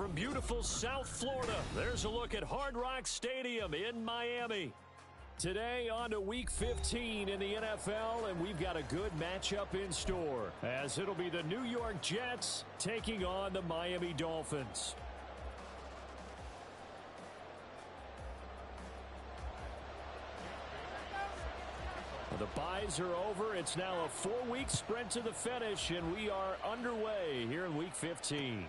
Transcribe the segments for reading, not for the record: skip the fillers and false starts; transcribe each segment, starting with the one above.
from beautiful South Florida, there's a look at Hard Rock Stadium in Miami. Today on to Week 15 in the NFL, and we've got a good matchup in store, as it'll be the New York Jets taking on the Miami Dolphins. The byes are over. It's now a 4-week sprint to the finish, and we are underway here in Week 15.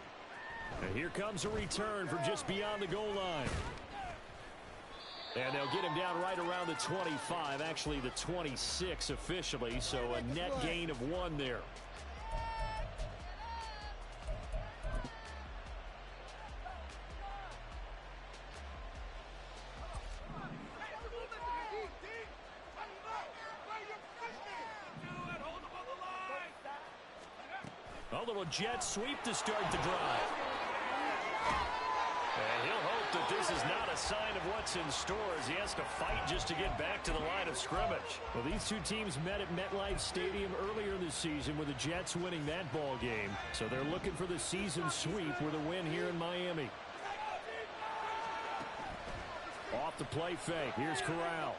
And here comes a return from just beyond the goal line. And they'll get him down right around the 25, actually the 26 officially, so a net gain of 1 there. A little jet sweep to start the drive. And he'll hope that this is not a sign of what's in store as he has to fight just to get back to the line of scrimmage. Well, these two teams met at MetLife Stadium earlier this season with the Jets winning that ball game. So they're looking for the season sweep with a win here in Miami. Off the play fake. Here's Corral.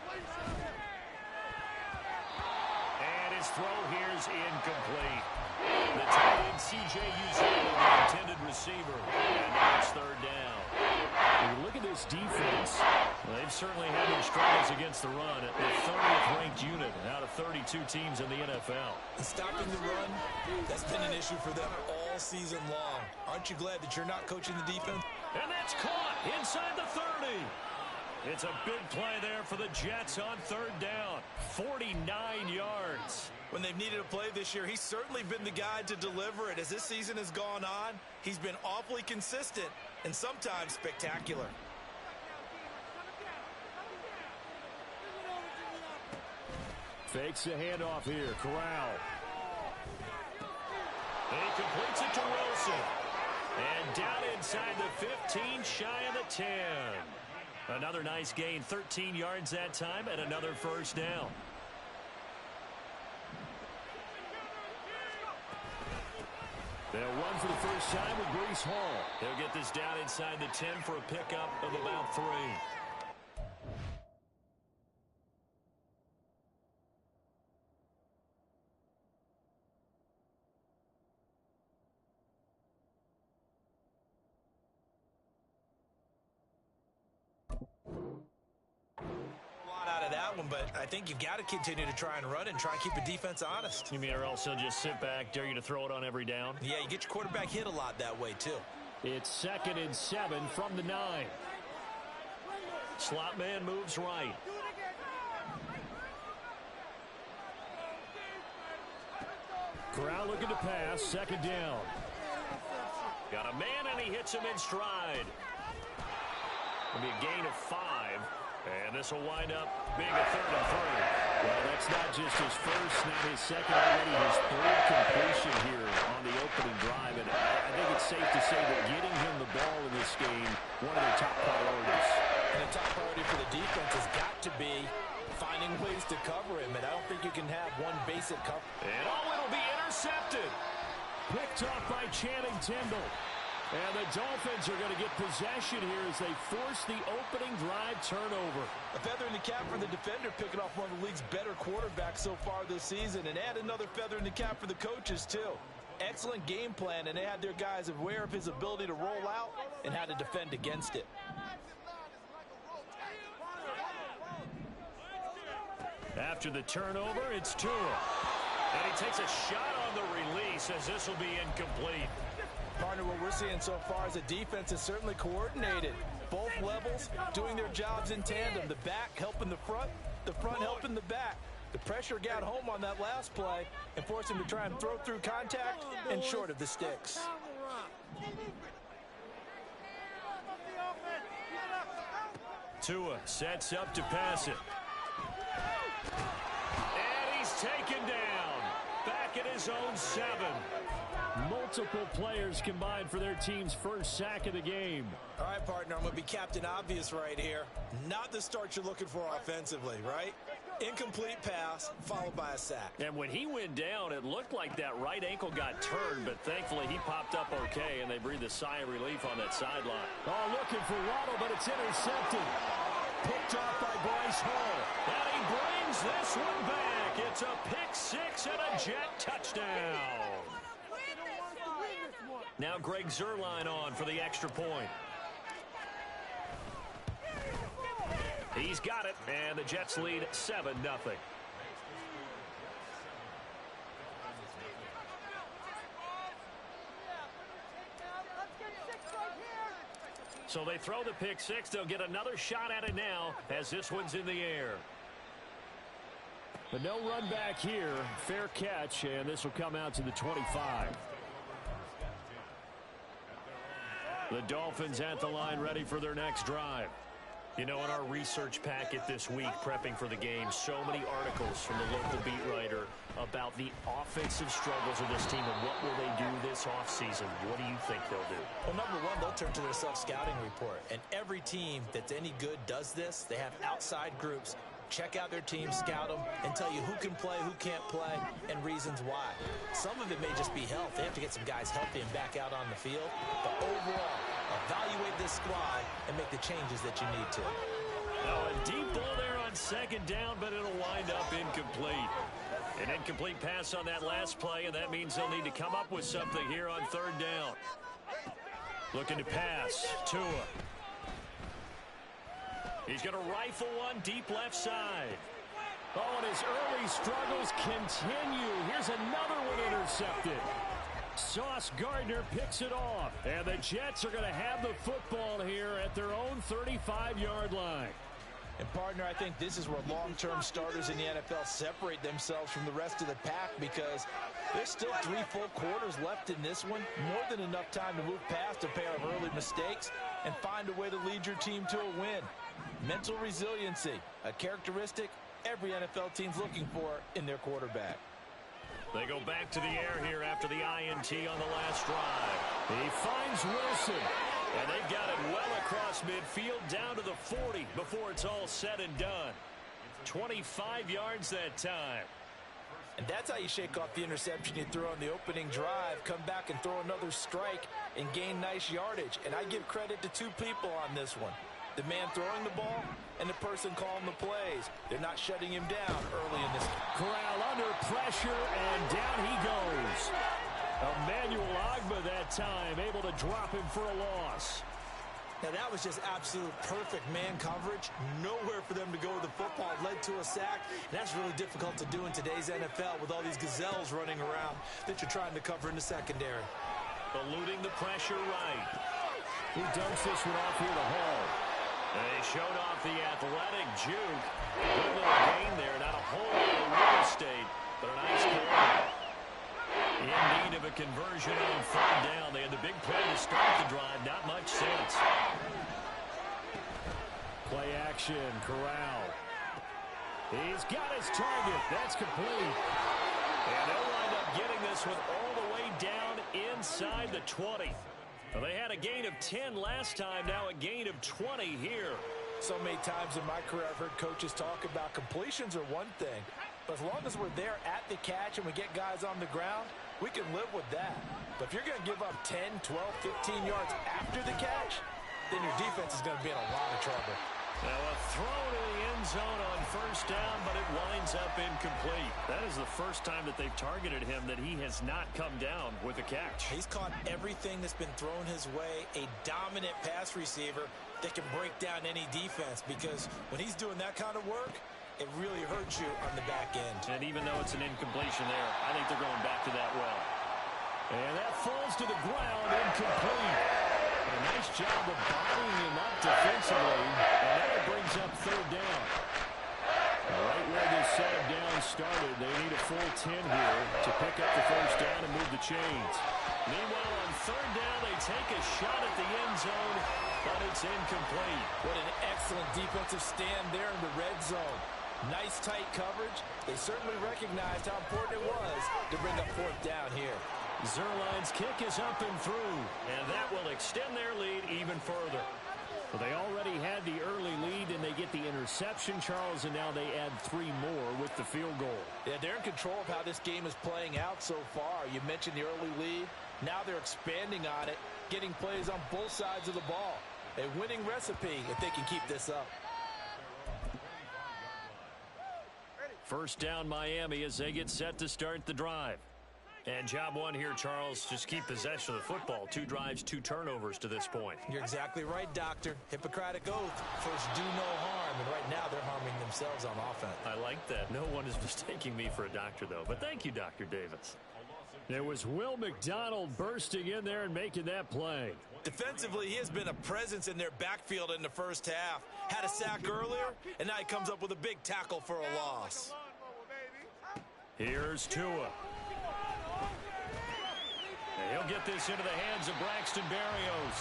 And his throw here's incomplete. The tight end C.J. Uzomah, the intended receiver. And now it's third down. When you look at this defense, they've certainly had their struggles against the run at the 30th ranked unit out of 32 teams in the NFL. Stopping the run, that's been an issue for them all season long. Aren't you glad that you're not coaching the defense? And that's caught inside the 30. It's a big play there for the Jets on third down. 49 yards. When they've needed a play this year, he's certainly been the guy to deliver it. As this season has gone on, he's been awfully consistent and sometimes spectacular. Fakes the handoff here. Corral. He completes it to Wilson. And down inside the 15, shy of the 10. Another nice gain, 13 yards that time, and another first down. They'll run for the first time with Breece Hall. They'll get this down inside the 10 for a pickup of about 3. But I think you've got to continue to try and run and try and keep the defense honest. You mean or else he'll just sit back, dare you to throw it on every down? Yeah, you get your quarterback hit a lot that way, too. It's 2nd and 7 from the 9. Slot man moves right. Corral looking to pass, 2nd down. Got a man and he hits him in stride. It'll be a gain of 5. And this will wind up being a 3rd and 3. Well, that's not just his first, not his second, already his 3rd completion here on the opening drive. And I think it's safe to say that getting him the ball in this game, one of their top priorities. And the top priority for the defense has got to be finding ways to cover him. And I don't think you can have one basic cover. And it'll be intercepted. Picked off by Channing Tindall. And the Dolphins are going to get possession here as they force the opening drive turnover. A feather in the cap for the defender, picking off one of the league's better quarterbacks so far this season. And add another feather in the cap for the coaches, too. Excellent game plan, and they had their guys aware of his ability to roll out and how to defend against it. After the turnover, it's Tua. And he takes a shot on the release as this will be incomplete. Partner, what we're seeing so far is the defense is certainly coordinated. Both levels doing their jobs in tandem. The back helping the front helping the back. The pressure got home on that last play and forced him to try and throw through contact and short of the sticks. Tua sets up to pass it. And he's taken down. Back at his own 7. Multiple players combined for their team's first sack of the game. All right, partner, I'm going to be Captain Obvious right here. Not the start you're looking for offensively, right? Incomplete pass, followed by a sack. And when he went down, it looked like that right ankle got turned, but thankfully he popped up okay, and they breathed a sigh of relief on that sideline. Oh, looking for Waddle, but it's intercepted. Picked off by Bryce Hall. And he brings this one back. It's a pick six and a Jet touchdown. Now Greg Zuerlein on for the extra point. He's got it, and the Jets lead 7-0. So they throw the pick six. They'll get another shot at it now as this one's in the air. But no run back here. Fair catch, and this will come out to the 25. The Dolphins at the line, ready for their next drive. You know, in our research packet this week, prepping for the game, so many articles from the local beat writer about the offensive struggles of this team and what will they do this offseason. What do you think they'll do? Well, number one, they'll turn to their self-scouting report. And every team that's any good does this. They have outside groups. Check out their team, scout them, and tell you who can play, who can't play, and reasons why. Some of it may just be health. They have to get some guys healthy and back out on the field. But overall, evaluate this squad and make the changes that you need to. Now a deep ball there on second down, but it'll wind up incomplete. An incomplete pass on that last play, and that means they'll need to come up with something here on third down. Looking to pass. Tua. He's going to rifle one deep left side. Oh, and his early struggles continue. Here's another one intercepted. Sauce Gardner picks it off. And the Jets are going to have the football here at their own 35-yard line. And, partner, I think this is where long-term starters in the NFL separate themselves from the rest of the pack because there's still 3 full quarters left in this one. More than enough time to move past a pair of early mistakes and find a way to lead your team to a win. Mental resiliency, a characteristic every NFL team's looking for in their quarterback. They go back to the air here after the INT on the last drive. He finds Wilson. And they've got it well across midfield down to the 40 before it's all said and done. 25 yards that time. And that's how you shake off the interception you throw on the opening drive, come back and throw another strike and gain nice yardage. And I give credit to 2 people on this one. The man throwing the ball and the person calling the plays. They're not shutting him down early in this. Corral under pressure, and down he goes. Emmanuel Ogbah that time, able to drop him for a loss. Now, that was just absolute perfect man coverage. Nowhere for them to go with the football. Led to a sack. And that's really difficult to do in today's NFL with all these gazelles running around that you're trying to cover in the secondary. Eluding the pressure right. He dumps this one off here to Hall. They showed off the athletic juke. Good little gain there. Not a whole lot of real estate, but a nice play. In need of a conversion on third down. They had the big play to start the drive. Not much sense. Play action. Corral. He's got his target. That's complete. And they'll wind up getting this one all the way down inside the 20. Well, they had a gain of 10 last time, now a gain of 20 here. So many times in my career I've heard coaches talk about completions are one thing, but as long as we're there at the catch and we get guys on the ground, we can live with that. But if you're going to give up 10, 12, 15 yards after the catch, then your defense is going to be in a lot of trouble. Now a throw to the end zone on first down, but it winds up incomplete. That is the first time that they've targeted him that he has not come down with a catch. He's caught everything that's been thrown his way, a dominant pass receiver that can break down any defense because when he's doing that kind of work, it really hurts you on the back end. And even though it's an incompletion there, I think they're going back to that well. And that falls to the ground, incomplete. A nice job of bottling him up defensively, and that brings up third down. Right where this set of down started, they need a full 10 here to pick up the first down and move the chains. Meanwhile, on third down, they take a shot at the end zone, but it's incomplete. What an excellent defensive stand there in the red zone. Nice tight coverage. They certainly recognized how important it was to bring up fourth down here. Zuerlein's kick is up and through, and that will extend their lead even further. Well, they already had the early lead, and they get the interception, Charles, and now they add 3 more with the field goal. Yeah, they're in control of how this game is playing out so far. You mentioned the early lead. Now they're expanding on it, getting plays on both sides of the ball. A winning recipe if they can keep this up. First down, Miami, as they get set to start the drive. And job one here, Charles, just keep possession of the football. 2 drives, 2 turnovers to this point. You're exactly right, Doctor. Hippocratic oath. First, do no harm. And right now, they're harming themselves on offense. I like that. No one is mistaking me for a doctor, though. But thank you, Dr. Davis. It was Will McDonald bursting in there and making that play. Defensively, he has been a presence in their backfield in the first half. Had a sack earlier, and now he comes up with a big tackle for a loss. Here's Tua. And he'll get this into the hands of Braxton Berrios.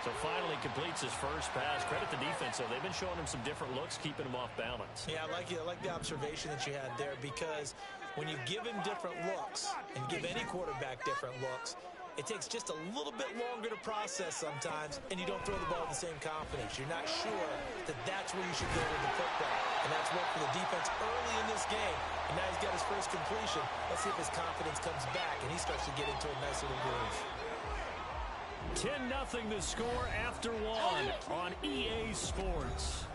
So finally completes his first pass. Credit the defense, though. They've been showing him some different looks, keeping him off balance. Yeah, I like the observation that you had there, because when you give him different looks and give any quarterback different looks, it takes just a little bit longer to process sometimes, and you don't throw the ball with the same confidence. You're not sure that that's where you should go with the football. And that's worked for the defense early in this game. And now he's got his first completion. Let's see if his confidence comes back and he starts to get into a nice little groove. 10-0 the score after 1 on EA Sports.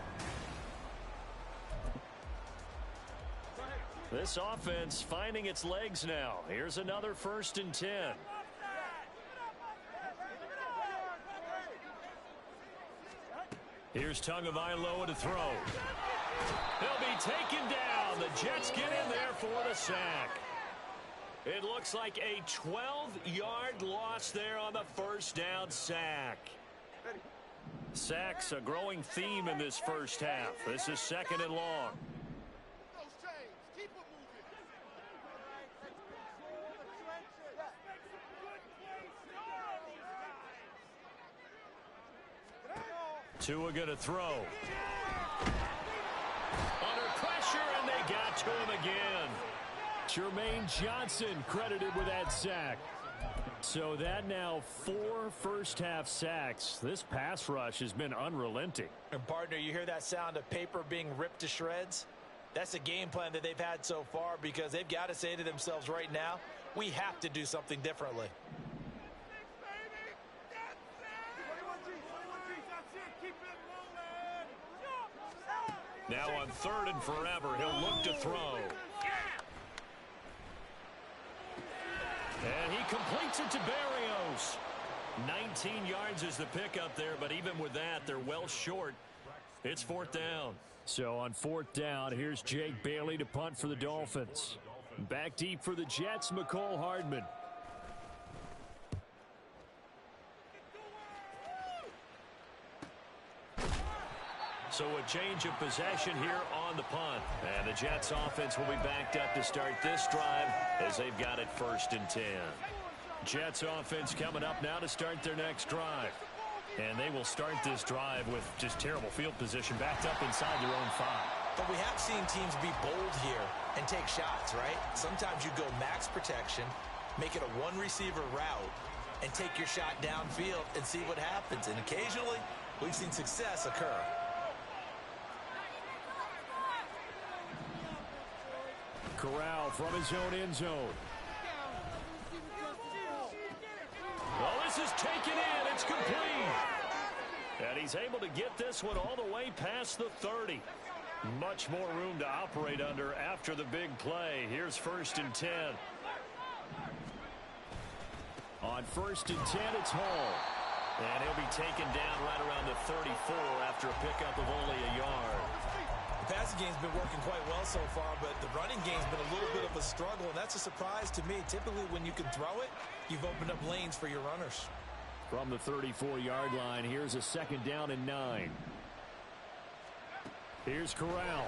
This offense finding its legs now. Here's another 1st and 10. Here's Tagovailoa to throw. He'll be taken down. The Jets get in there for the sack. It looks like a 12-yard loss there on the first down sack. Sacks a growing theme in this first half. This is 2nd and long. Tua going to throw. Under pressure, and they got to him again. Jermaine Johnson credited with that sack. So that now 4 first-half sacks. This pass rush has been unrelenting. And partner, you hear that sound of paper being ripped to shreds? That's a game plan that they've had so far, because they've got to say to themselves right now, we have to do something differently. Now on 3rd and forever, he'll look to throw. And he completes it to Berrios. 19 yards is the pickup there, but even with that, they're well short. It's 4th down. So on 4th down, here's Jake Bailey to punt for the Dolphins. Back deep for the Jets, McCole Hardman. So a change of possession here on the punt. And the Jets offense will be backed up to start this drive as they've got it 1st and 10. Jets offense coming up now to start their next drive. And they will start this drive with just terrible field position, backed up inside their own 5. But we have seen teams be bold here and take shots, right? Sometimes you go max protection, make it a one-receiver route, and take your shot downfield and see what happens. And occasionally, we've seen success occur. Corral from his own end zone. Well, this is taken in. It's complete. And he's able to get this one all the way past the 30. Much more room to operate under after the big play. Here's 1st and 10. On 1st and 10, it's Hall. And he'll be taken down right around the 34 after a pickup of only a yard. The passing game's been working quite well so far, but the running game's been a little bit of a struggle, and that's a surprise to me. Typically, when you can throw it, you've opened up lanes for your runners. From the 34-yard line, here's a 2nd down and 9. Here's Corral.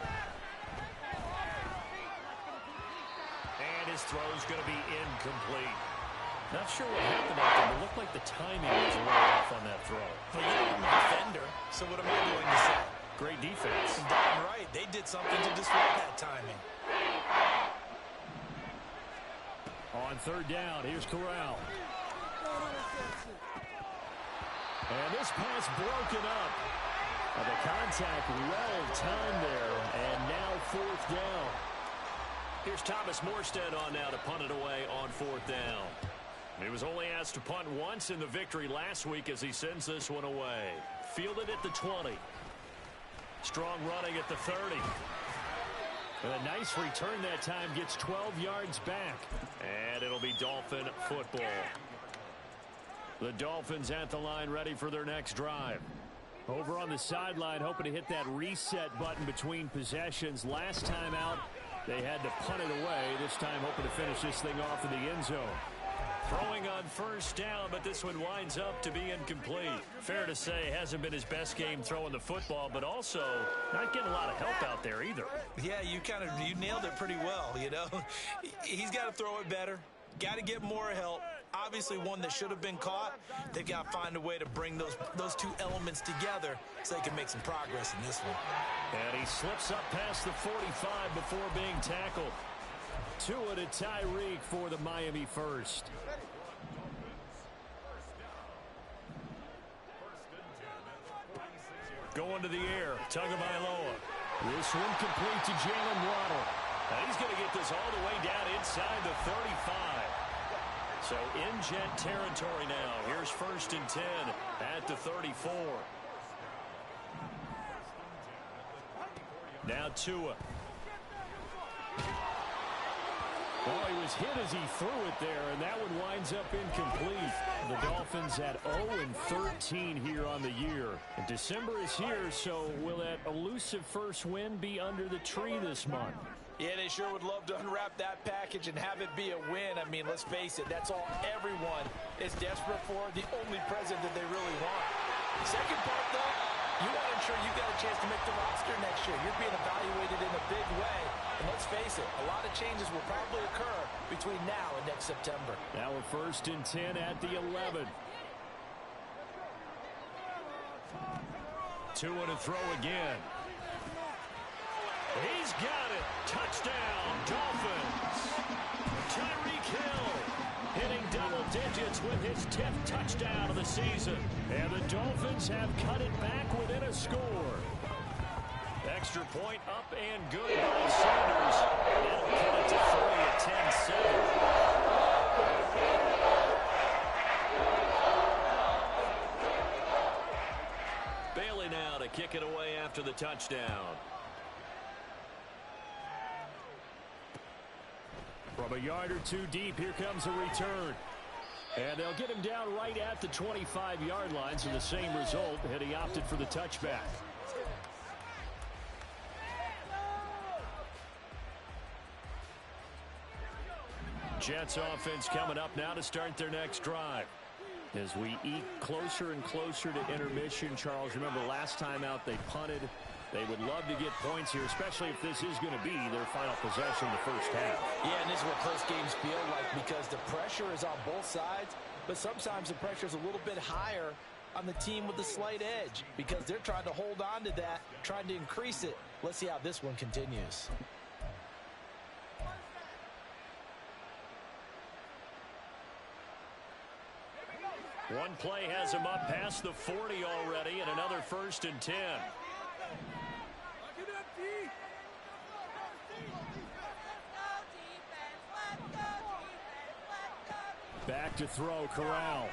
And his throw's going to be incomplete. Not sure what happened out there, but it looked like the timing was a little off on that throw. Well, I'm a defender, so what am I going to say? Great defense. Damn right. They did something to disrupt that timing. On 3rd down, here's Corral. And this pass broken up. The contact well timed there, and now fourth down. Here's Thomas Morstead on now to punt it away on fourth down. He was only asked to punt once in the victory last week as he sends this one away. Fielded at the 20. Strong running at the 30. And a nice return that time, gets 12 yards back. And it'll be Dolphin football. The Dolphins at the line, ready for their next drive. Over on the sideline, hoping to hit that reset button between possessions. Last time out, they had to punt it away. This time, hoping to finish this thing off in the end zone. Throwing on first down, but this one winds up to be incomplete. Fair to say, hasn't been his best game throwing the football, but also not getting a lot of help out there either. Yeah, you nailed it pretty well, you know. He's got to throw it better. Got to get more help. Obviously one that should have been caught. They've got to find a way to bring those two elements together so they can make some progress in this one. And he slips up past the 45 before being tackled. Tua to Tyreek for the Miami first. Going to the air, Tagovailoa. This one complete to Jalen Waddle. And he's going to get this all the way down inside the 35. So in Jet territory now. Here's first and 10 at the 34. Now Tua. Well, he was hit as he threw it there, and that one winds up incomplete. The Dolphins at 0-13 here on the year. And December is here, so will that elusive first win be under the tree this month? Yeah, they sure would love to unwrap that package and have it be a win. I mean, let's face it, that's all everyone is desperate for, the only present that they really want. Second part, though, you want to ensure you've got a chance to make the roster next year. You're being evaluated in a big way. And let's face it, a lot of changes will probably occur between now and next September. Now we're first and 10 at the 11. Tua to throw again. He's got it. Touchdown, Dolphins. Tyreek Hill hitting double digits with his 10th touchdown of the season. And the Dolphins have cut it back within a score. Extra point up and good by Sanders. That'll cut it to 3 at 10-7. Bailey now to kick it away after the touchdown. From a yard or two deep, here comes a return. And they'll get him down right at the 25-yard line, so the same result, had he opted for the touchback. Jets offense coming up now to start their next drive. As we eke closer and closer to intermission, Charles, remember last time out they punted. They would love to get points here, especially if this is going to be their final possession in the first half. Yeah, and this is what close games feel like because the pressure is on both sides, but sometimes the pressure is a little bit higher on the team with the slight edge because they're trying to hold on to that, trying to increase it. Let's see how this one continues. One play has him up past the 40 already, and another first and 10. Back to throw, Corral.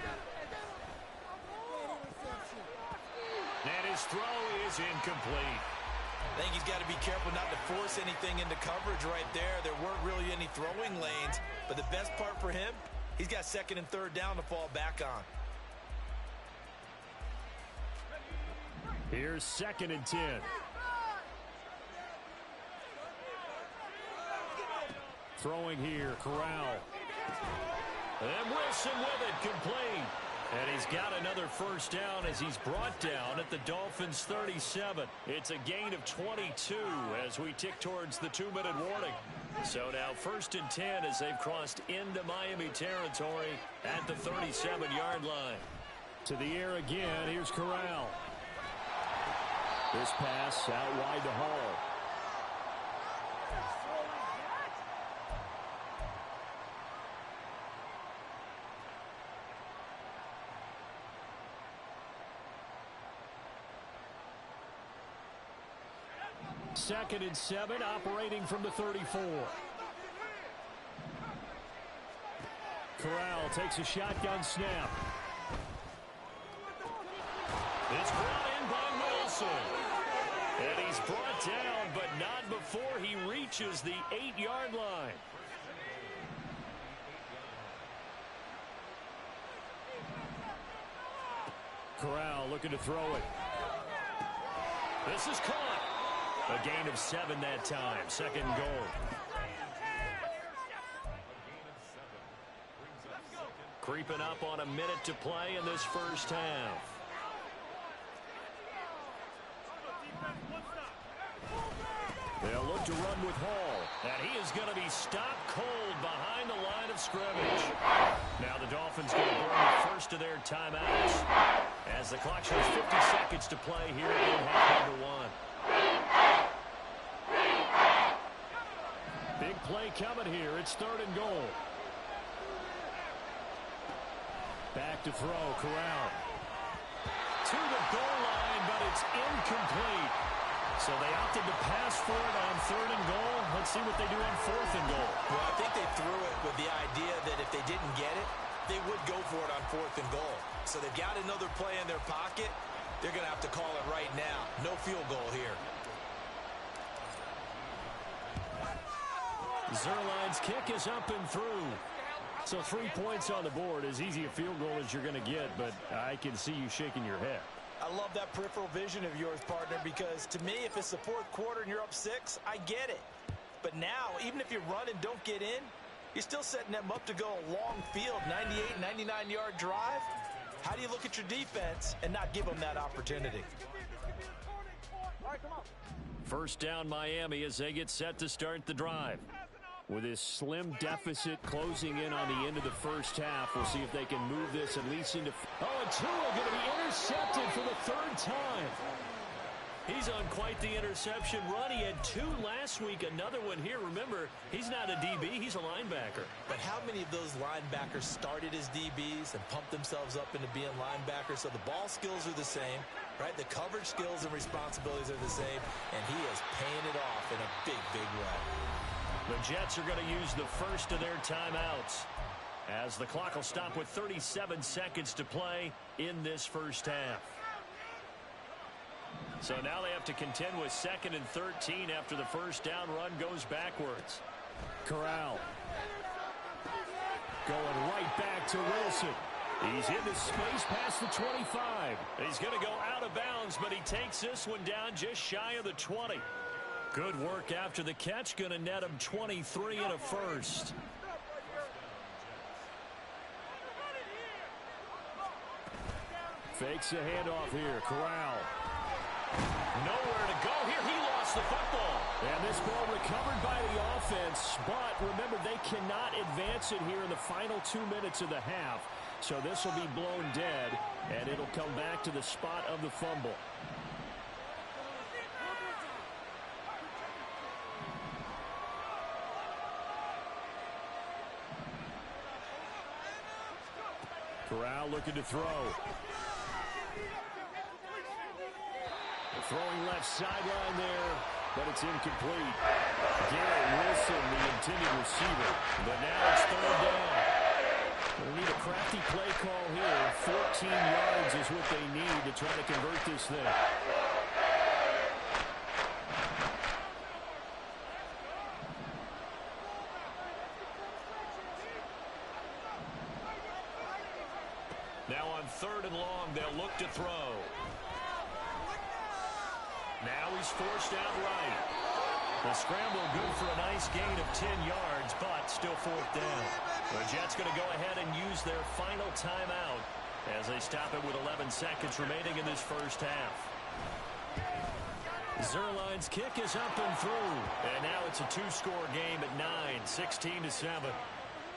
And his throw is incomplete. I think he's got to be careful not to force anything into coverage right there. There weren't really any throwing lanes, but the best part for him, he's got second and third down to fall back on. Here's second and 10. Throwing here, Corral. And Wilson with it, complete. And he's got another first down as he's brought down at the Dolphins' 37. It's a gain of 22 as we tick towards the 2-minute warning. So now first and 10 as they've crossed into Miami territory at the 37-yard line. To the air again, here's Corral. This pass out wide to Hall. 2nd and 7, operating from the 34. Corral takes a shotgun snap. It's brought in by Wilson. And he's brought down, but not before he reaches the 8-yard line. Corral looking to throw it. This is caught. A gain of 7 that time. 2nd and goal. Creeping up on a minute to play in this first half. They'll look to run with Hall. And he is going to be stopped cold behind the line of scrimmage. Now the Dolphins going to burn the first of their timeouts as the clock shows 50 seconds to play here in half number 1. Big play coming here. It's 3rd and goal. Back to throw. Corral. To the goal line, but it's incomplete. So they opted to pass for it on 3rd and goal. Let's see what they do on 4th and goal. Well, I think they threw it with the idea that if they didn't get it, they would go for it on 4th and goal. So they've got another play in their pocket. They're going to have to call it right now. No field goal here. Zerline's kick is up and through. So 3 points on the board, as easy a field goal as you're going to get, but I can see you shaking your head. I love that peripheral vision of yours, partner, because to me, if it's the 4th quarter and you're up 6, I get it. But now, even if you run and don't get in, you're still setting them up to go a long field, 98, 99-yard drive. How do you look at your defense and not give them that opportunity? First down Miami as they get set to start the drive. With this slim deficit closing in on the end of the first half, we'll see if they can move this at least into... Oh, and Tua going to be intercepted for the 3rd time. He's on quite the interception run. He had 2 last week, another one here. Remember, he's not a DB, he's a linebacker. But how many of those linebackers started as DBs and pumped themselves up into being linebackers? So the ball skills are the same, right? The coverage skills and responsibilities are the same, and he is paying it off in a big, big way. The Jets are going to use the first of their timeouts as the clock will stop with 37 seconds to play in this first half. So now they have to contend with 2nd and 13 after the first down run goes backwards. Corral going right back to Wilson. He's into space past the 25. He's going to go out of bounds, but he takes this one down just shy of the 20. Good work after the catch. Going to net him 23 and a first. Fakes a handoff here. Corral. Nowhere to go here. He lost the football. And this ball recovered by the offense. But remember, they cannot advance it here in the final 2 minutes of the half. So this will be blown dead, and it'll come back to the spot of the fumble. Corral looking to throw. Throwing left sideline there, but it's incomplete. Garrett Wilson, the intended receiver. But now it's 3rd down. They need a crafty play call here. 14 yards is what they need to try to convert this thing. Now on 3rd and long, they'll look to throw. Now he's forced out right. The scramble good for a nice gain of 10 yards, but still 4th down. The Jets going to go ahead and use their final timeout as they stop it with 11 seconds remaining in this first half. Zerline's kick is up and through. And now it's a 2-score game at 9, 16-7.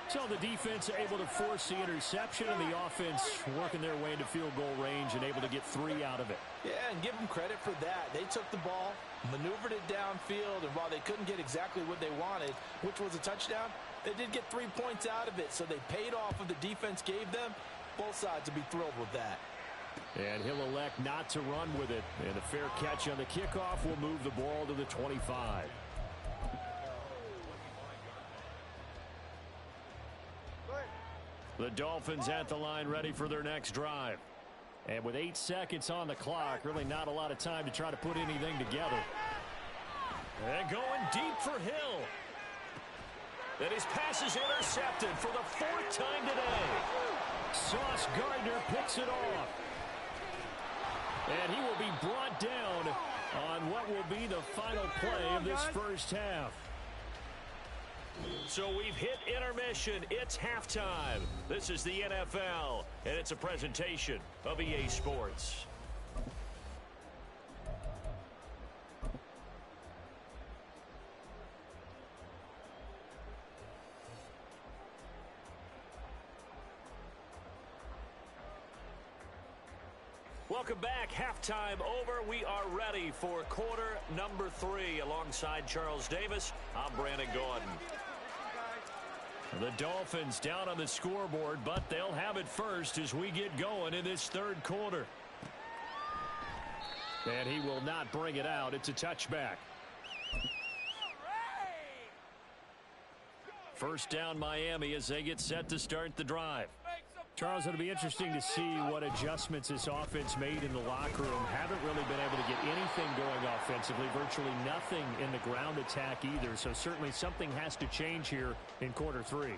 So the defense able to force the interception, and the offense working their way into field goal range and able to get 3 out of it. Yeah, and give them credit for that. They took the ball, maneuvered it downfield, and while they couldn't get exactly what they wanted, which was a touchdown, they did get 3 points out of it, so they paid off what the defense gave them. Both sides would be thrilled with that. And he'll elect not to run with it. And a fair catch on the kickoff will move the ball to the 25. The Dolphins at the line ready for their next drive. And with 8 seconds on the clock, really not a lot of time to try to put anything together. And going deep for Hill. And his pass is intercepted for the 4th time today. Sauce Gardner picks it off. And he will be brought down on what will be the final play of this first half. So we've hit intermission. It's halftime. This is the NFL, and it's a presentation of EA Sports. Welcome back. Halftime over. We are ready for quarter number 3. Alongside Charles Davis, I'm Brandon Gordon. The Dolphins down on the scoreboard, but they'll have it first as we get going in this third quarter. And he will not bring it out. It's a touchback. First down Miami as they get set to start the drive. Charles, it'll be interesting to see what adjustments this offense made in the locker room. Haven't really been able to get anything going offensively. Virtually nothing in the ground attack either. So certainly something has to change here in quarter 3.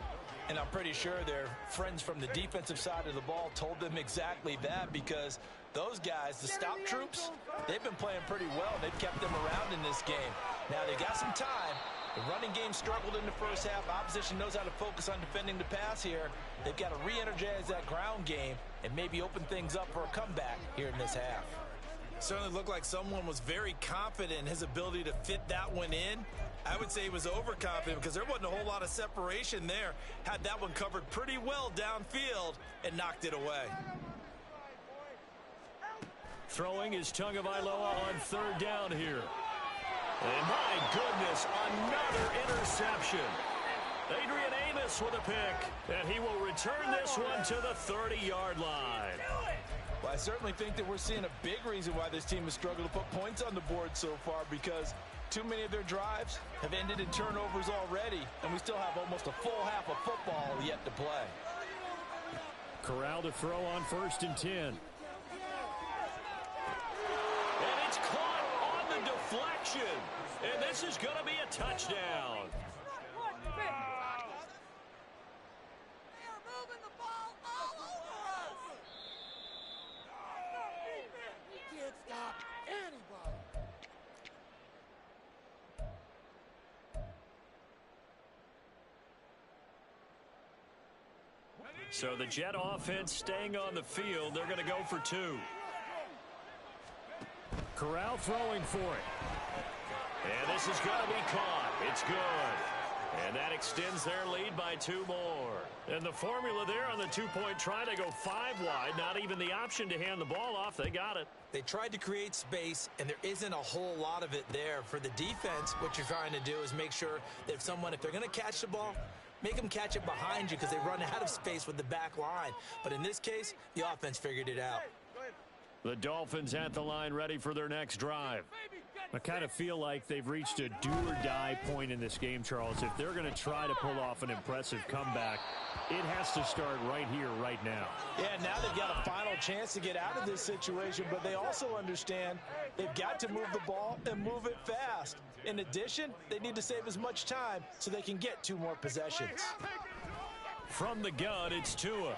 And I'm pretty sure their friends from the defensive side of the ball told them exactly that, because those guys, the stop troops, they've been playing pretty well. They've kept them around in this game. Now they got some time. The running game struggled in the first half. Opposition knows how to focus on defending the pass here. They've got to re-energize that ground game and maybe open things up for a comeback here in this half. Certainly looked like someone was very confident in his ability to fit that one in. I would say he was overconfident because there wasn't a whole lot of separation there. Had that one covered pretty well downfield and knocked it away. Throwing is Tagovailoa on third down here. And my goodness, another interception. Adrian Amos with a pick, and he will return this one to the 30-yard line. Well, I certainly think that we're seeing a big reason why this team has struggled to put points on the board so far, because too many of their drives have ended in turnovers already, and we still have almost a full half of football yet to play. Corral to throw on 1st and 10. And it's caught on the deflection. And this is going to be a touchdown. So the Jet offense staying on the field. They're going to go for 2. Corral throwing for it. And this is going to be caught. It's good. And that extends their lead by 2 more. And the formula there on the 2-point try, they go 5 wide. Not even the option to hand the ball off. They got it. They tried to create space, and there isn't a whole lot of it there. For the defense, what you're trying to do is make sure that if they're going to catch the ball, make them catch it behind you, because they run out of space with the back line. But in this case, the offense figured it out. The Dolphins at the line ready for their next drive. I kind of feel like they've reached a do-or-die point in this game, Charles. If they're going to try to pull off an impressive comeback, it has to start right here, right now. Yeah, now they've got a final chance to get out of this situation, but they also understand they've got to move the ball and move it fast. In addition, they need to save as much time so they can get 2 more possessions. From the gun, it's Tua.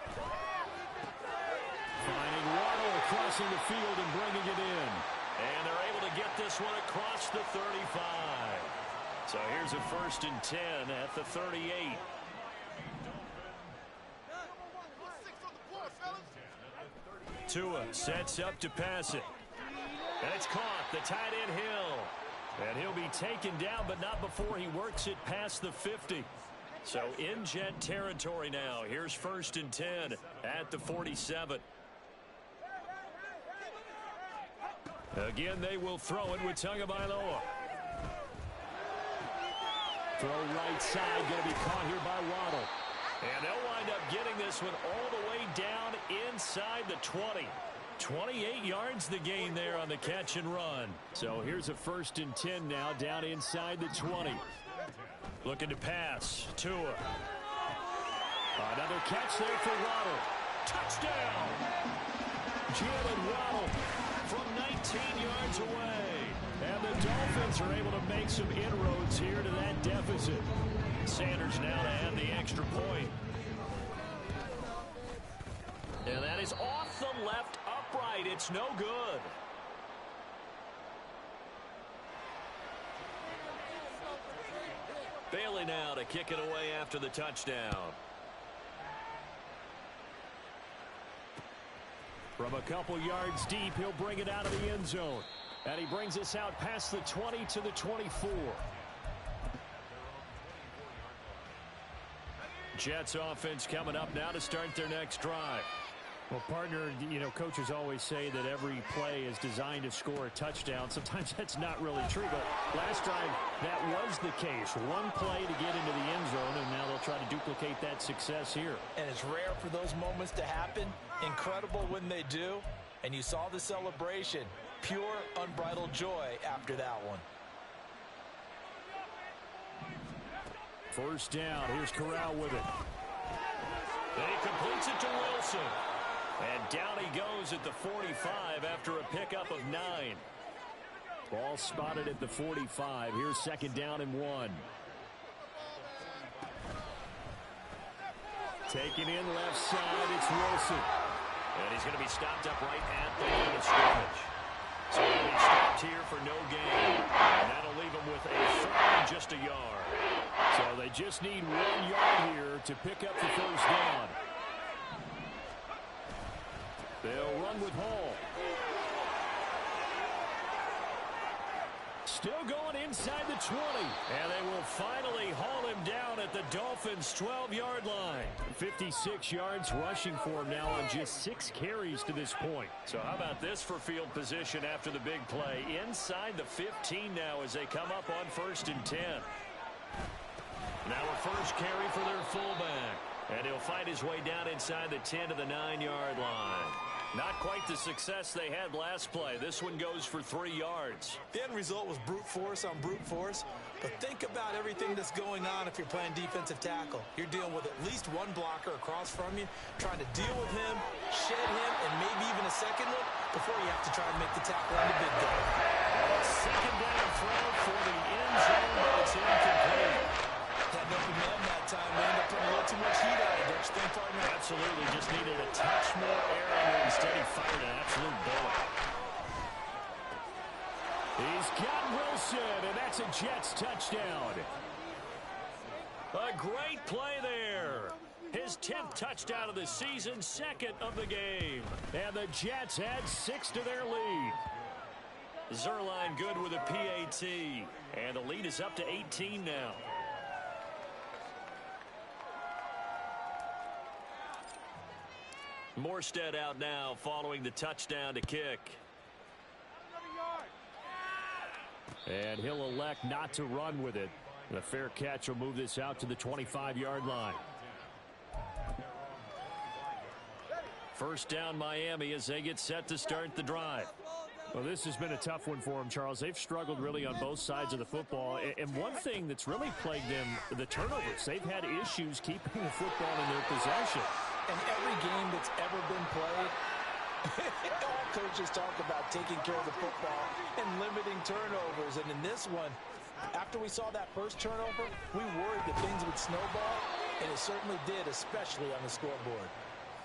Finding Waddle crossing the field and bringing it in. And they're able to get this one across the 35. So here's a 1st and 10 at the 38. Tua sets up to pass it. And it's caught. The tight end Hill. And he'll be taken down, but not before he works it past the 50. So in Jet territory now. Here's 1st and 10 at the 47. Again, they will throw it with Tagovailoa. Throw right side, going to be caught here by Waddle. And they'll wind up getting this one all the way down inside the 20. 28 yards the gain there on the catch and run. So here's a 1st and 10 now, down inside the 20. Looking to pass. Tua. Another catch there for Waddle. Touchdown! Jalen Waddle from 19 yards away. And the Dolphins are able to make some inroads here to that deficit. Sanders now to add the extra point. And that is off the left upright. It's no good. Bailey now to kick it away after the touchdown. From a couple yards deep, he'll bring it out of the end zone. And he brings us out past the 20 to the 24. Jets offense coming up now to start their next drive. Well, partner, you know, coaches always say that every play is designed to score a touchdown. Sometimes that's not really true, but last drive that was the case. One play to get into the end zone, and now they'll try to duplicate that success here. And it's rare for those moments to happen. Incredible when they do. And you saw the celebration. Pure, unbridled joy after that one. First down. Here's Corral with it. And he completes it to Wilson. And down he goes at the 45 after a pickup of 9. Ball spotted at the 45. Here's 2nd down and 1. Taking in left side, it's Wilson. And he's going to be stopped up right at the line of scrimmage. So he'll be stopped here for no gain. And that'll leave him with a 3rd and just a yard. So they just need 1 yard here to pick up the first down. They'll run with Hall. Still going inside the 20. And they will finally haul him down at the Dolphins' 12-yard line. 56 yards rushing for him now on just 6 carries to this point. So how about this for field position after the big play? Inside the 15 now as they come up on 1st and 10. Now a first carry for their fullback. And he'll find his way down inside the 10 to the 9-yard line. Not quite the success they had last play. This one goes for 3 yards. The end result was brute force on brute force. But think about everything that's going on if you're playing defensive tackle. You're dealing with at least one blocker across from you, trying to deal with him, shed him, and maybe even a second one before you have to try and make the tackle on the big guy. A 2nd down throw for the end zone, but it's incomplete. Had an open man that time. We ended up putting a little too much heat on it, don't you think, partner? Absolutely. Just needed a touch more air under. Instead, he fired an absolute bullet. He's got Wilson, and that's a Jets touchdown. A great play there. His 10th touchdown of the season, 2nd of the game. And the Jets add 6 to their lead. Zerline good with a PAT. And the lead is up to 18 now. Morstead out now following the touchdown to kick. And he'll elect not to run with it. The fair catch will move this out to the 25-yard line. First down Miami as they get set to start the drive. Well, this has been a tough one for them, Charles. They've struggled really on both sides of the football. And one thing that's really plagued them, the turnovers. They've had issues keeping the football in their possession. And every game that's ever been played, all coaches talk about taking care of the football and limiting turnovers. And in this one, after we saw that first turnover, we worried that things would snowball, and it certainly did, especially on the scoreboard.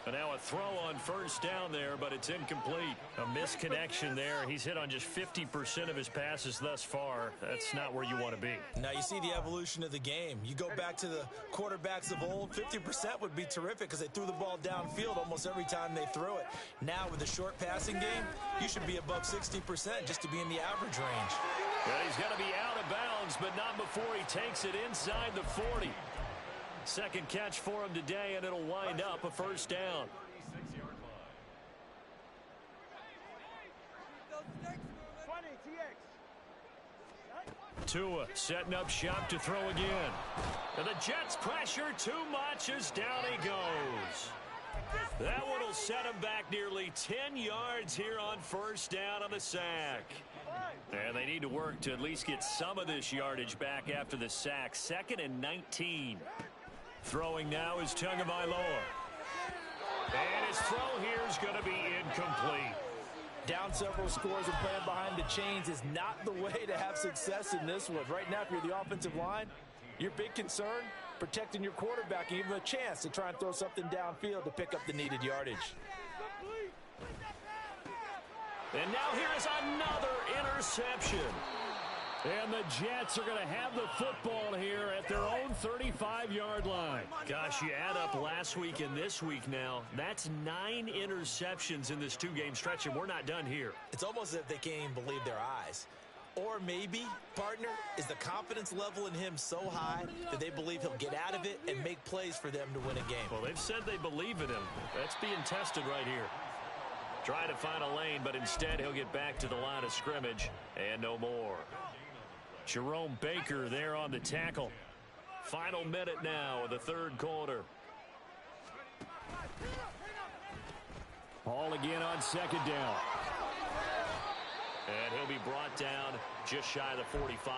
And now a throw on first down there, but it's incomplete. A misconnection there. He's hit on just 50% of his passes thus far. That's not where you want to be. Now you see the evolution of the game. You go back to the quarterbacks of old, 50% would be terrific because they threw the ball downfield almost every time they threw it. Now with the short passing game, you should be above 60% just to be in the average range. Well, he's got to be out of bounds, but not before he takes it inside the 40. Second catch for him today, and it'll wind up a first down. Tua setting up shop to throw again. And the Jets pressure too much as down he goes. That one will set him back nearly 10 yards here on first down on the sack. And they need to work to at least get some of this yardage back after the sack. 2nd and 19. Throwing now is Tagovailoa. And his throw here is going to be incomplete. Down several scores and playing behind the chains is not the way to have success in this one. Right now, if you're the offensive line, your big concern, protecting your quarterback and giving him a chance to try and throw something downfield to pick up the needed yardage. And now here is another interception. And the Jets are going to have the football here at their own 35-yard line. Gosh, you add up last week and this week now. That's 9 interceptions in this 2-game stretch, and we're not done here. It's almost as if they can't even believe their eyes. Or maybe, partner, is the confidence level in him so high that they believe he'll get out of it and make plays for them to win a game. Well, they've said they believe in him. That's being tested right here. Try to find a lane, but instead he'll get back to the line of scrimmage and no more. Jerome Baker there on the tackle. Final minute now of the 3rd quarter. Ball again on 2nd down. And he'll be brought down just shy of the 45.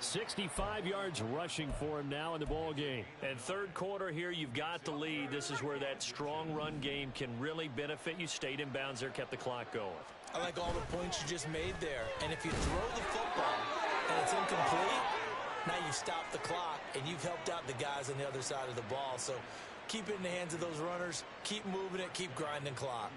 65 yards rushing for him now in the ball game. And 3rd quarter here, you've got the lead. This is where that strong run game can really benefit you. Stayed in bounds there, kept the clock going. I like all the points you just made there. And if you throw the football and it's incomplete, now you've stopped the clock and you've helped out the guys on the other side of the ball. So keep it in the hands of those runners. Keep moving it. Keep grinding clock.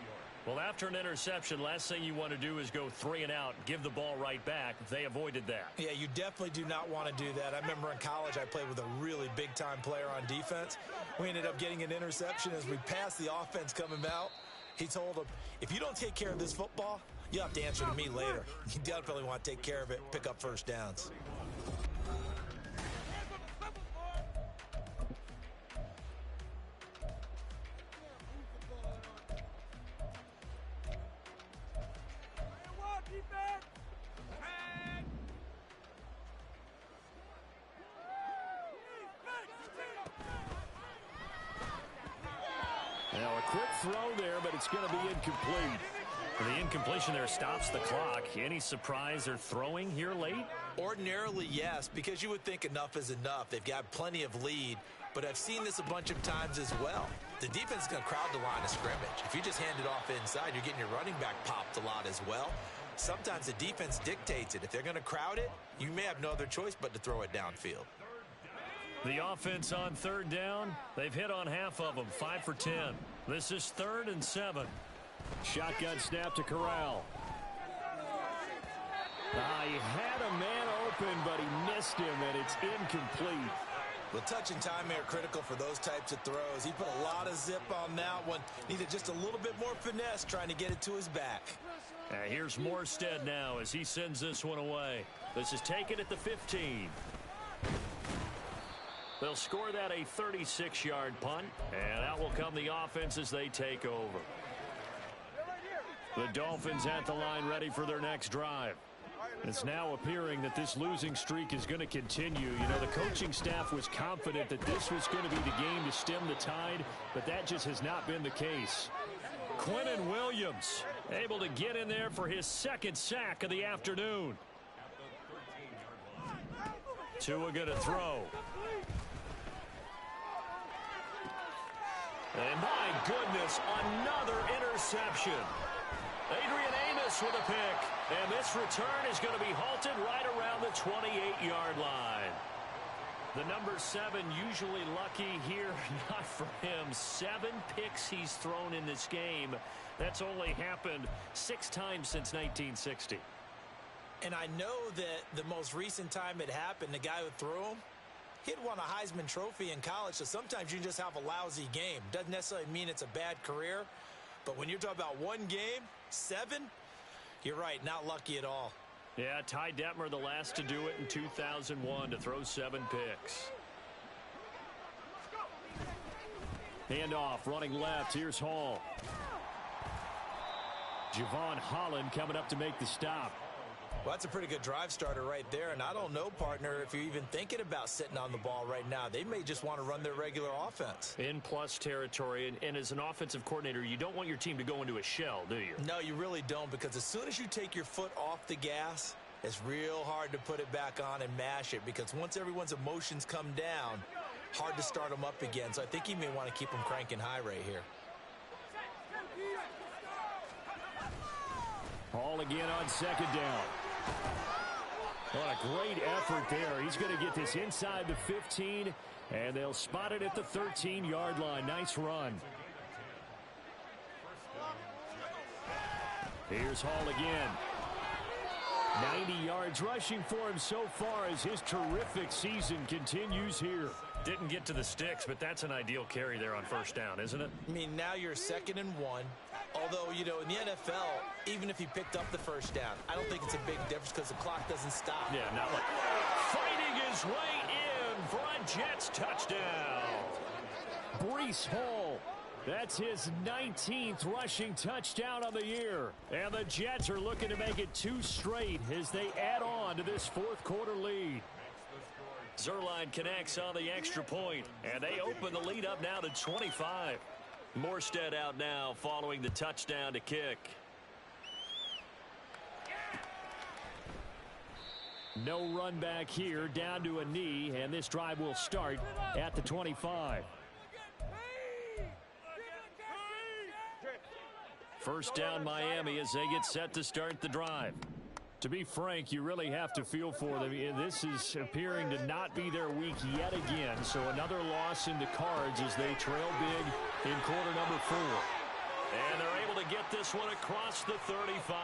Well, after an interception, last thing you want to do is go 3 and out, give the ball right back. They avoided that. Yeah, you definitely do not want to do that. I remember in college I played with a really big-time player on defense. We ended up getting an interception as we passed the offense coming out. He told him, if you don't take care of this football, you'll have to answer to me later. You definitely want to take care of it, pick up first downs. Now a quick throw there, but it's going to be incomplete. The incompletion there stops the clock. Any surprise they're throwing here late? Ordinarily, yes, because you would think enough is enough. They've got plenty of lead, but I've seen this a bunch of times as well. The defense is going to crowd the line of scrimmage. If you just hand it off inside, you're getting your running back popped a lot as well. Sometimes the defense dictates it. If they're going to crowd it, you may have no other choice but to throw it downfield. The offense on 3rd down, they've hit on half of them, 5 for 10. This is 3rd and 7. Shotgun snap to Corral. He had a man open, but he missed him, and it's incomplete. Well, touch and time are critical for those types of throws. He put a lot of zip on that one. Needed just a little bit more finesse trying to get it to his back. Here's Morstead now as he sends this one away. This is taken at the 15. They'll score that a 36-yard punt, and out will come the offense as they take over. The Dolphins at the line ready for their next drive. It's now appearing that this losing streak is going to continue. You know, the coaching staff was confident that this was going to be the game to stem the tide, but that just has not been the case. Quinnen Williams able to get in there for his 2nd sack of the afternoon. Tua going to throw. And my goodness, another interception. Adrian Amos with a pick. And this return is going to be halted right around the 28-yard line. The number 7 usually lucky here. Not for him. 7 picks he's thrown in this game. That's only happened 6 times since 1960. And I know that the most recent time it happened, the guy who threw him, he'd won a Heisman Trophy in college, so sometimes you just have a lousy game. Doesn't necessarily mean it's a bad career, but when you're talking about one game, 7, you're right, not lucky at all. Yeah, Ty Detmer, the last to do it in 2001, to throw 7 picks. Handoff, running left. Here's Hall. Javon Holland coming up to make the stop. Well, that's a pretty good drive starter right there, and I don't know, partner, if you're even thinking about sitting on the ball right now. They may just want to run their regular offense. In plus territory, and as an offensive coordinator, you don't want your team to go into a shell, do you? No, you really don't, because as soon as you take your foot off the gas, it's real hard to put it back on and mash it, because once everyone's emotions come down, hard to start them up again. So I think you may want to keep them cranking high right here. Hall again on second down. What a great effort there. He's going to get this inside the 15, and they'll spot it at the 13-yard line. Nice run. Here's Hall again. 90 yards rushing for him so far as his terrific season continues here. Didn't get to the sticks, but that's an ideal carry there on first down, isn't it? I mean, now you're 2nd and 1. Although, you know, in the NFL, even if he picked up the first down, I don't think it's a big difference because the clock doesn't stop. Yeah, not like fighting his way in for a Jets touchdown. Breece Hall. That's his 19th rushing touchdown on the year. And the Jets are looking to make it 2 straight as they add on to this fourth quarter lead. Zerline connects on the extra point, and they open the lead up now to 25. Morstead out now following the touchdown to kick. No run back here, down to a knee, and this drive will start at the 25. First down Miami as they get set to start the drive. To be frank, you really have to feel for them. This is appearing to not be their week yet again. So another loss in the cards as they trail big in quarter number 4. And they're able to get this one across the 35.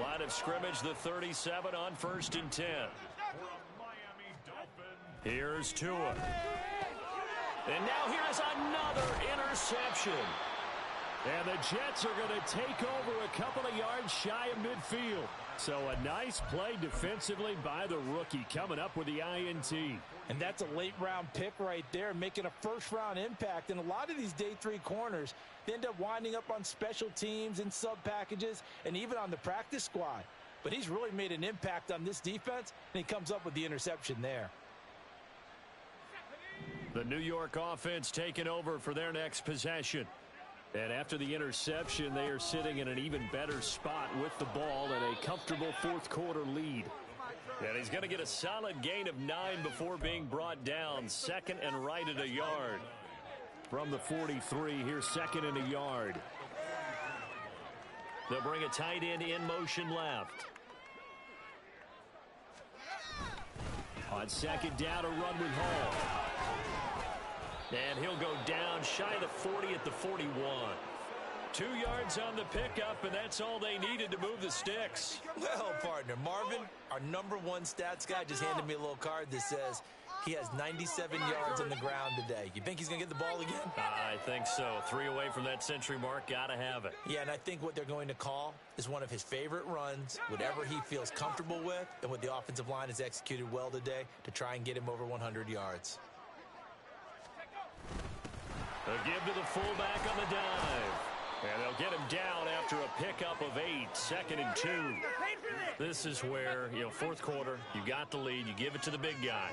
Line of scrimmage, the 37 on 1st and 10. Here's Tua. And now here's another interception. And the Jets are going to take over a couple of yards shy of midfield. So a nice play defensively by the rookie, coming up with the INT. And that's a late-round pick right there, making a first-round impact. And a lot of these day 3 corners, they end up winding up on special teams and sub-packages and even on the practice squad. But he's really made an impact on this defense, and he comes up with the interception there. The New York offense taking over for their next possession. And after the interception, they are sitting in an even better spot with the ball and a comfortable fourth quarter lead. And he's going to get a solid gain of 9 before being brought down. 2nd and right at a yard. From the 43, here's 2nd and a yard. They'll bring a tight end in motion left. On 2nd down, a run with Hall. And he'll go down shy of the 40 at the 41. 2 yards on the pickup, and that's all they needed to move the sticks. Well, partner, Marvin, our #1 stats guy, just handed me a little card that says he has 97 yards on the ground today. You think he's going to get the ball again? I think so. 3 away from that century mark. Got to have it. Yeah, and I think what they're going to call is one of his favorite runs, whatever he feels comfortable with, and what the offensive line has executed well today to try and get him over 100 yards. They'll give to the fullback on the dive. And they'll get him down after a pickup of 8. 2nd and 2. This is where, fourth quarter, you got the lead. You give it to the big guy.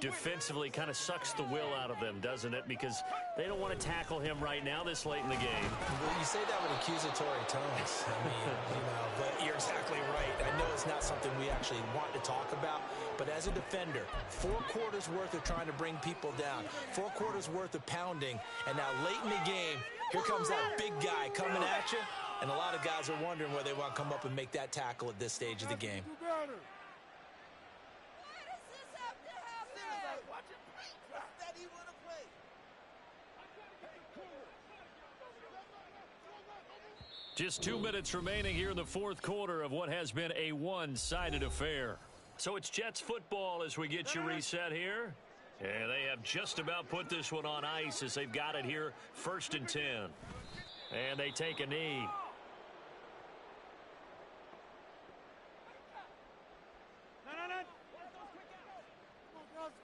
Defensively kind of sucks the will out of them, doesn't it? Because they don't want to tackle him right now this late in the game. Well, you say that with accusatory tones. I mean, but you're exactly right. I know it's not something we actually want to talk about, but as a defender, 4 quarters worth of trying to bring people down, 4 quarters worth of pounding, and now late in the game, here comes that big guy coming at you, and a lot of guys are wondering where they want to come up and make that tackle at this stage of the game. Just 2 minutes remaining here in the fourth quarter of what has been a one-sided affair. So it's Jets football as we get you reset here. And they have just about put this one on ice as they've got it here, 1st and 10. And they take a knee.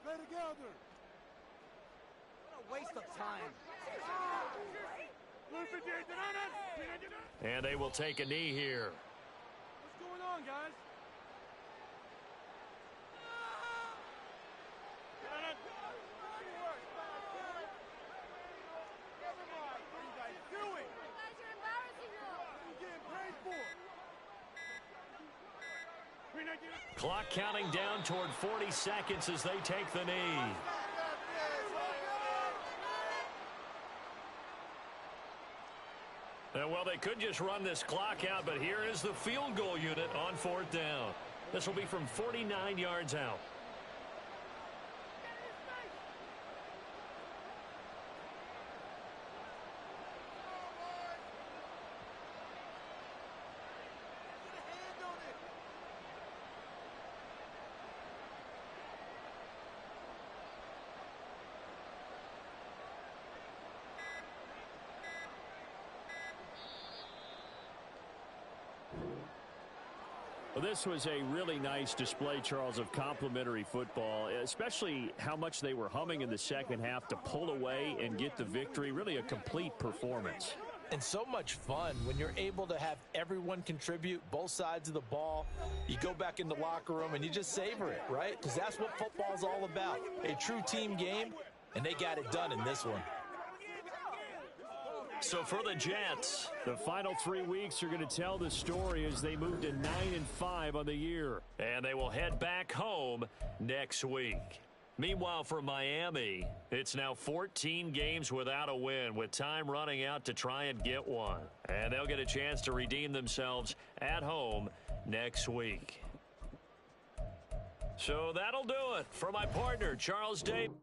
Play together. What a waste of time. And they will take a knee here. What's going going on, guys? Never mind. What are you guys doing? You guys are embarrassing us. What are you getting paid for? Clock counting down toward 40 seconds as they take the knee. Well, they could just run this clock out, but here is the field goal unit on 4th down. This will be from 49 yards out. Well, this was a really nice display, Charles, of complimentary football, especially how much they were humming in the second half to pull away and get the victory. Really a complete performance. And so much fun when you're able to have everyone contribute, both sides of the ball. You go back in the locker room and you just savor it, right? Because that's what football's all about. A true team game, and they got it done in this one. So for the Jets, the final 3 weeks are going to tell the story as they move to 9-5 on the year. And they will head back home next week. Meanwhile, for Miami, it's now 14 games without a win, with time running out to try and get one. And they'll get a chance to redeem themselves at home next week. So that'll do it for my partner, Charles Davis.